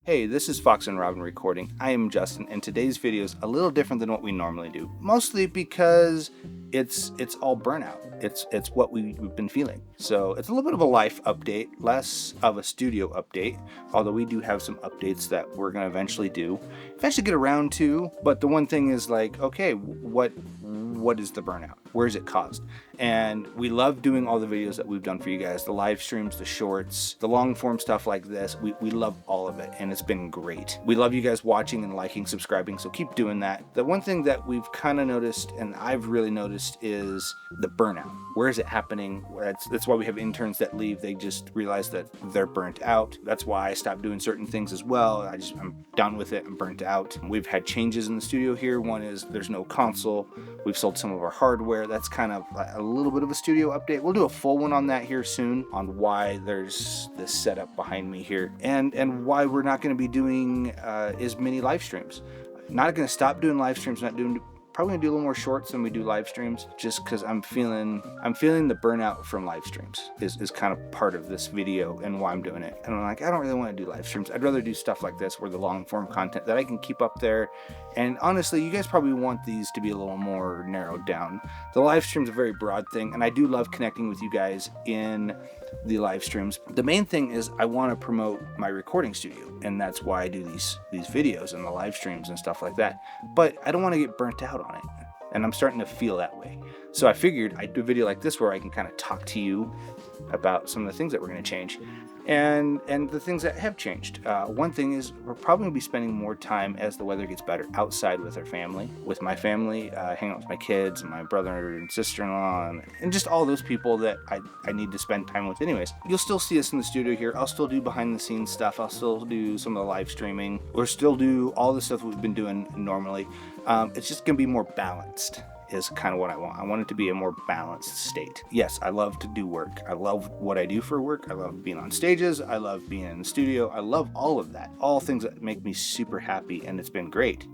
Hey, this is Fox and Robyn recording. I am Justin, and today's video is a little different than what we normally do. Mostly because it's all burnout. It's what we've been feeling. So it's a little bit of a life update, less of a studio update, although we do have some updates that we're gonna eventually get around to. But the one thing is like, okay, what is the burnout? Where is it caused? And we love doing all the videos that we've done for you guys, the live streams, the shorts, the long form stuff like this. We love all of it, and it's been great. We love you guys watching and liking, subscribing, so keep doing that. The one thing that we've kind of noticed, and I've really noticed, is the burnout. Where is it happening? That's why we have interns that leave. They just realize that they're burnt out. That's why I stopped doing certain things as well. I'm done with it. I'm burnt out. We've had changes in the studio here. One is there's no console. We've sold some of our hardware. That's kind of a little bit of a studio update. We'll do a full one on that here soon, on why there's this setup behind me here, and why we're not going to be doing as many live streams. Not going to stop doing live streams. Probably gonna do a little more shorts than we do live streams, just because I'm feeling the burnout from live streams is kind of part of this video and why I'm doing it. And I'm like, I don't really want to do live streams. I'd rather do stuff like this, where the long form content that I can keep up there. And honestly, you guys probably want these to be a little more narrowed down. The live stream's a very broad thing, and I do love connecting with you guys in the live streams. The main thing is I want to promote my recording studio, and that's why I do these videos and the live streams and stuff like that. But I don't want to get burnt out on it, and I'm starting to feel that way. So I figured I'd do a video like this where I can kind of talk to you about some of the things that we're going to change and the things that have changed. One thing is we're probably going to be spending more time as the weather gets better outside with our family, with my family, hanging out with my kids and my brother and sister-in-law and just all those people that I need to spend time with anyways. You'll still see us in the studio here. I'll still do behind the scenes stuff. I'll still do some of the live streaming. We'll still do all the stuff we've been doing normally. It's just going to be more balanced, is kind of what I want. I want it to be a more balanced state. Yes, I love to do work. I love what I do for work. I love being on stages. I love being in the studio. I love all of that. All things that make me super happy, and it's been great.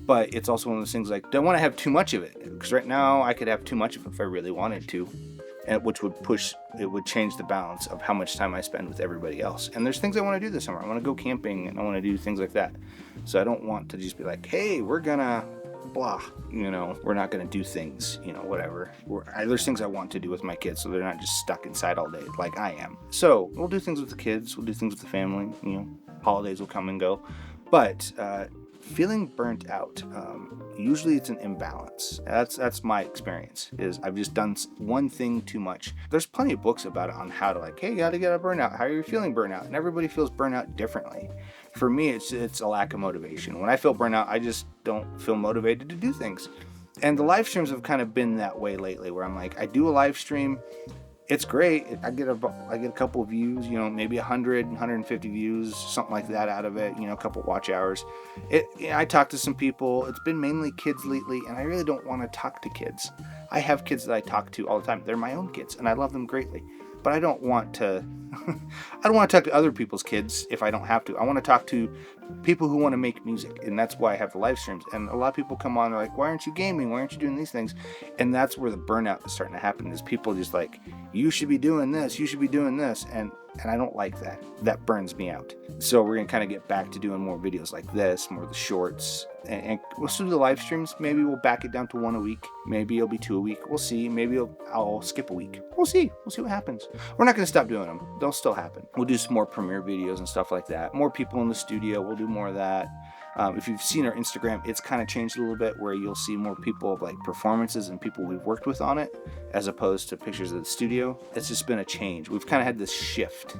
But it's also one of those things like, don't want to have too much of it, because right now I could have too much of it if I really wanted to, and which would change the balance of how much time I spend with everybody else. And there's things I want to do this summer. I want to go camping, and I want to do things like that. So I don't want to just be like, hey, we're gonna blah, we're not going to do things, whatever. There's things I want to do with my kids, so they're not just stuck inside all day like I am. So we'll do things with the kids, we'll do things with the family, holidays will come and go. But feeling burnt out, usually it's an imbalance. That's my experience, is I've just done one thing too much. There's plenty of books about it on how to, like, hey, you got to get a burnout. How are you feeling burnout? And everybody feels burnout differently. For me, it's a lack of motivation. When I feel burnout, I just don't feel motivated to do things. And the live streams have kind of been that way lately, where I'm like, I do a live stream, it's great. I get a couple of views, maybe 100, 150 views, something like that out of it, a couple watch hours. I talk to some people. It's been mainly kids lately, and I really don't want to talk to kids. I have kids that I talk to all the time. They're my own kids, and I love them greatly. But I don't want to talk to other people's kids if I don't have to. I want to talk to people who want to make music, and that's why I have the live streams. And a lot of people come on, they're like, why aren't you gaming? Why aren't you doing these things? And that's where the burnout is starting to happen, is people just like, you should be doing this, you should be doing this. And I don't like that. That burns me out. So we're going to kind of get back to doing more videos like this, more of the shorts. And we'll still do the live streams. Maybe we'll back it down to 1 a week. Maybe it'll be 2 a week. We'll see. Maybe I'll skip a week. We'll see. We'll see what happens. We're not going to stop doing them. They'll still happen. We'll do some more premiere videos and stuff like that. More people in the studio. We'll do more of that. If you've seen our Instagram, it's kind of changed a little bit, where you'll see more people of like performances and people we've worked with on it, as opposed to pictures of the studio. It's just been a change. We've kind of had this shift,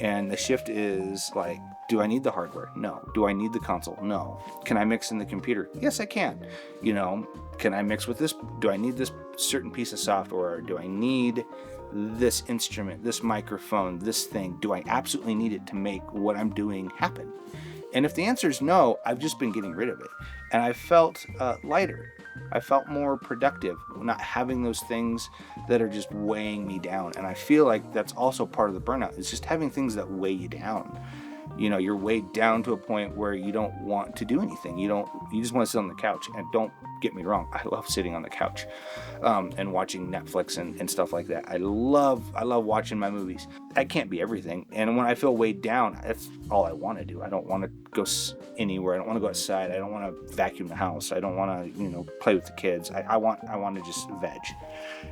and the shift is like, do I need the hardware? No. Do I need the console? No. Can I mix in the computer? Yes, I can. Can I mix with this? Do I need this certain piece of software? Do I need this instrument, this microphone, this thing? Do I absolutely need it to make what I'm doing happen? And if the answer is no, I've just been getting rid of it. And I felt lighter. I felt more productive, not having those things that are just weighing me down. And I feel like that's also part of the burnout. It's just having things that weigh you down. You're weighed down to a point where you don't want to do anything. You just want to sit on the couch and don't get me wrong, I love sitting on the couch and watching Netflix and stuff like that. I love watching my movies. That can't be everything. And when I feel weighed down, that's all I want to do. I don't want to go anywhere. I don't want to go outside. I don't want to vacuum the house. I don't want to, play with the kids. I want to just veg.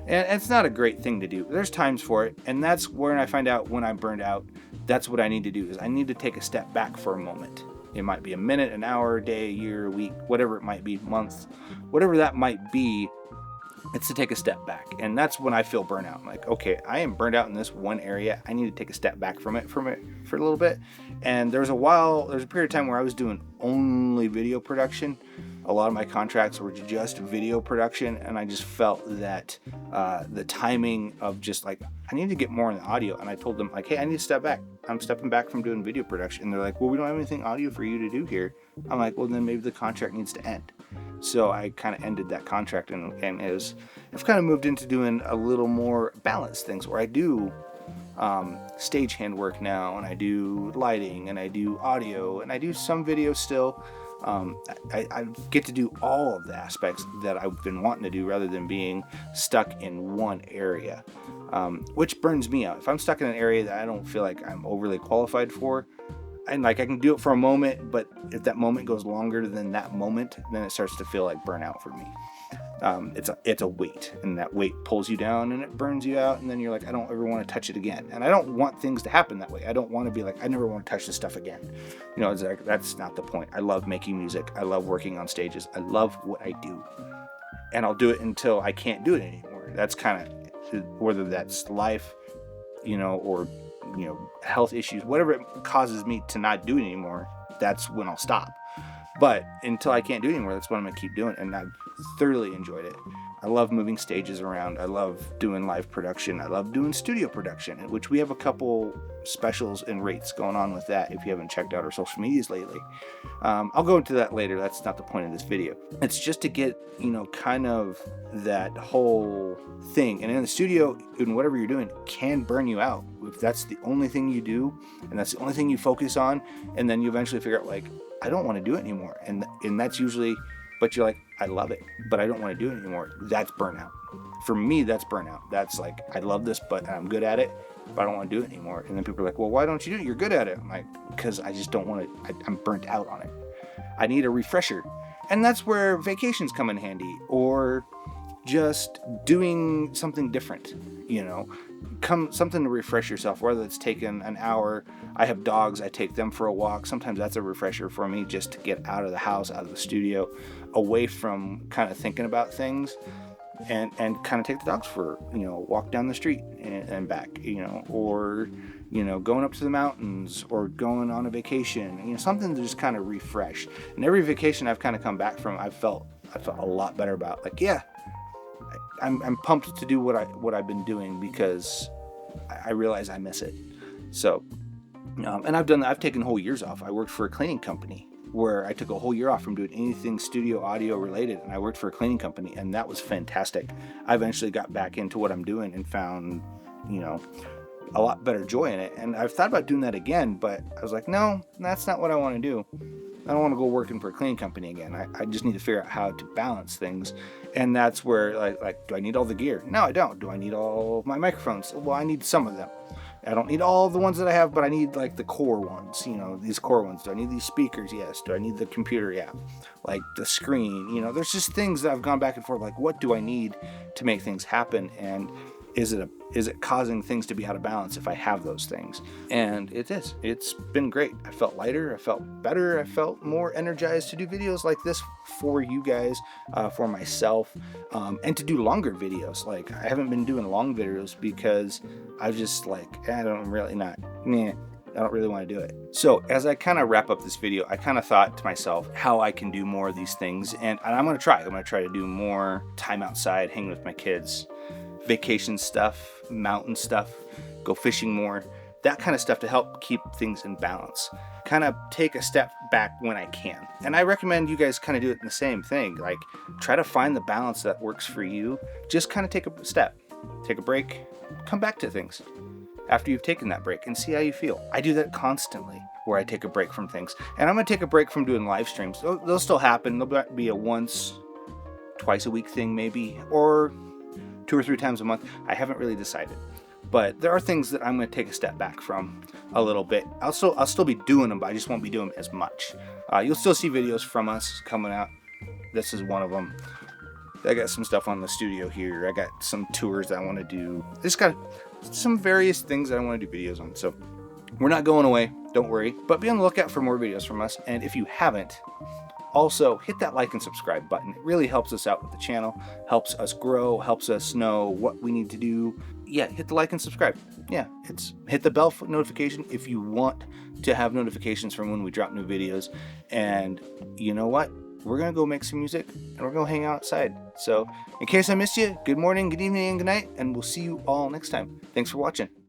And it's not a great thing to do. There's times for it. And that's where I find out when I'm burned out. That's what I need to do, is I need to take a step back for a moment. It might be a minute, an hour, a day, a year, a week, whatever it might be, month, whatever that might be. It's to take a step back. And that's when I feel burnout. I'm like, okay, I am burned out in this one area. I need to take a step back from it for a little bit. And there's a period of time where I was doing only video production. A lot of my contracts were just video production. And I just felt that the timing of just like, I need to get more in the audio. And I told them like, hey, I need to step back. I'm stepping back from doing video production. And they're like, well, we don't have anything audio for you to do here. I'm like, well, then maybe the contract needs to end. So I kind of ended that contract, and I've kind of moved into doing a little more balanced things where I do stagehand work now, and I do lighting, and I do audio, and I do some video still. I get to do all of the aspects that I've been wanting to do rather than being stuck in one area, which burns me out. If I'm stuck in an area that I don't feel like I'm overly qualified for, and like I can do it for a moment, but if that moment goes longer than that moment, then it starts to feel like burnout for me. It's a weight, and that weight pulls you down and it burns you out, and then you're like, I don't ever want to touch it again. And I don't want things to happen that way. I don't want to be like, I never want to touch this stuff again. It's like, that's not the point. I love making music. I love working on stages. I love what I do, and I'll do it until I can't do it anymore. That's kind of, whether that's life, or health issues, whatever it causes me to not do it anymore, that's when I'll stop. But until I can't do it anymore, that's what I'm going to keep doing. And I've thoroughly enjoyed it. I love moving stages around. I love doing live production. I love doing studio production, which we have a couple specials and rates going on with that if you haven't checked out our social medias lately. I'll go into that later. That's not the point of this video. It's just to get, kind of that whole thing. And in the studio, in whatever you're doing, can burn you out. If that's the only thing you do, and that's the only thing you focus on, and then you eventually figure out, like, I don't want to do it anymore. And that's usually, but you're like, I love it, but I don't want to do it anymore. That's burnout. For me, that's burnout. That's like, I love this, but I'm good at it, but I don't want to do it anymore. And then people are like, well, why don't you do it? You're good at it. I'm like, because I just don't want to, I'm burnt out on it. I need a refresher. And that's where vacations come in handy, or just doing something different, something to refresh yourself, whether it's taking an hour. I have dogs, I take them for a walk. Sometimes that's a refresher for me, just to get out of the house, out of the studio, away from kind of thinking about things, and kind of take the dogs for, walk down the street and back, or, going up to the mountains, or going on a vacation, something to just kind of refresh. And every vacation I've kind of come back from, I felt a lot better about, like, yeah, I'm pumped to do what I've been doing, because I realize I miss it. So, and I've done that. I've taken whole years off. I worked for a cleaning company where I took a whole year off from doing anything studio audio related, and I worked for a cleaning company, and that was fantastic. I eventually got back into what I'm doing and found, a lot better joy in it. And I've thought about doing that again, but I was like, no, that's not what I want to do. I don't want to go working for a cleaning company again. I just need to figure out how to balance things. And that's where, like, do I need all the gear? No, I don't. Do I need all of my microphones? Well, I need some of them. I don't need all the ones that I have, but I need, like, the core ones, these core ones. Do I need these speakers? Yes. Do I need the computer? Yeah. Like the screen, there's just things that I've gone back and forth, like, what do I need to make things happen? And is it causing things to be out of balance if I have those things? And it is. It's been great. I felt lighter. I felt better. I felt more energized to do videos like this for you guys, for myself, and to do longer videos. Like, I haven't been doing long videos because I just like, I don't really want to do it. So as I kind of wrap up this video, I kind of thought to myself how I can do more of these things. And I'm going to try. I'm going to try to do more time outside, hanging with my kids, vacation stuff, mountain stuff, go fishing more, that kind of stuff, to help keep things in balance. Kind of take a step back when I can. And I recommend you guys kind of do it in the same thing. Like, try to find the balance that works for you. Just kind of take a step, take a break, come back to things after you've taken that break and see how you feel. I do that constantly, where I take a break from things. And I'm going to take a break from doing live streams. They'll still happen. They'll be a once twice a week thing maybe, or 2 or 3 times a month. I haven't really decided. But there are things that I'm going to take a step back from a little bit. I'll still be doing them, but I just won't be doing them as much. You'll still see videos from us coming out. This is one of them. I got some stuff on the studio here. I got some tours that I want to do. I just got some various things that I want to do videos on. So we're not going away, don't worry. But be on the lookout for more videos from us. And if you haven't, also hit that like and subscribe button. It really helps us out with the channel, helps us grow, helps us know what we need to do. Yeah, hit the like and subscribe. Yeah, hit the bell notification if you want to have notifications from when we drop new videos. And you know what? We're gonna go make some music and we're gonna hang outside. So in case I missed you, good morning, good evening, and good night, and we'll see you all next time. Thanks for watching.